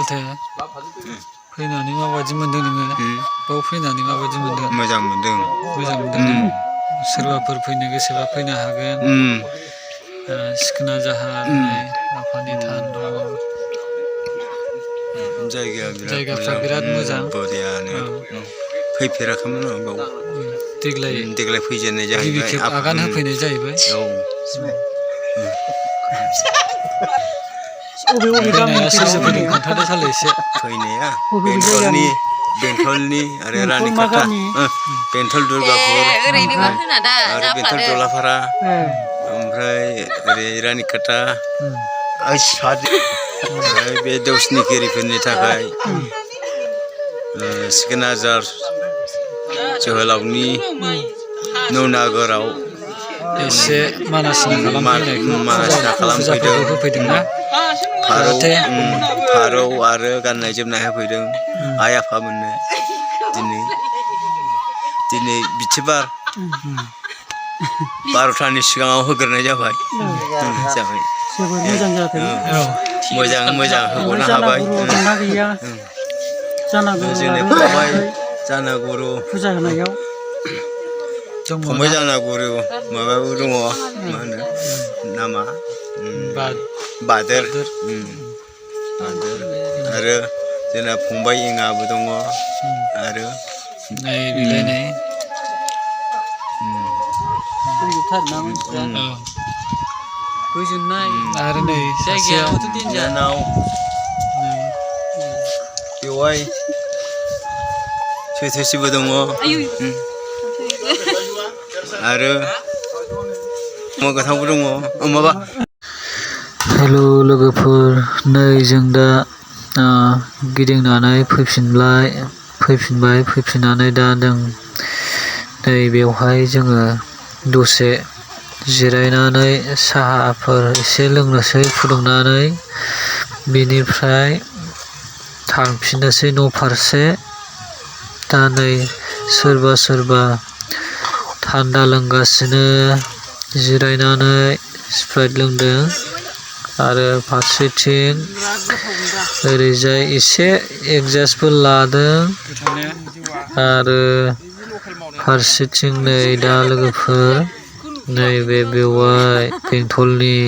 सालथे फैनानै माबायदि मोनदों नोङो बाव फैनानै माबायदि मोनदों मोजां मोनदों सोरबाफोर फैनो गोसोबा फैनो हागोन सिखोना जाहार आफानि थान दङ जायगाफ्रा बिराद मोजां बरियानो फैफेराखैमोन आं बाव देग्लाय फैजेननाय जाहैबाय गिबि खेब आगान होफैनाय जाहैबाय फैनाया सोर फैदों खोन्थादो साले एसे फैनाया बेंटलनि आरो रानिखाथा बेंटल दुर्गापुर आरो बेंटल जलाफारा ओमफ्राय ओरै रानिखाथा ओमफ्राय बे दौस्निगिरिफोरनि थाखाय सिखोनाजार जोहोलावनि नौनागराव एसे मानासना खालामफैदोंना फारौ आरो गाननाय जोमनाय होफैदों आइ आफामोननो दिनै बिथिबार 12थानि सिगाङाव होग्रोनाय जाबाय मोजां होग'नो हाबाय जानागुरु फुजा होनायाव फंबाय जानागुरु माबाबो दङ मा होनो नामा बादोर आरो जोंना फंबाय इङाबो दङ आरो गोजोननाय आरो नै जायगायावथ' बिनानाव बेवाय सैथोसिबो दङ आरो गोथावबो दङ माबा हेल' लोगोफोर नै जों दा गिदिंनानै फैफिननानै दा जों नै बेवहाय जोङो दसे जिरायनानै साहाफोर एसे लोंनोसै फुदुंनानै बेनिफ्राय थांफिननोसै न' फारसे दा नै सोरबा थान्दा लोंगासिनो जिरायनानै स्प्राइट लोंदों आरो फारसेथिं ओरैजाय एसे एडजास्टबो लादों आरो फारसेथिं नै दा लोगोफोर नैबे बेवाय बेंटलनि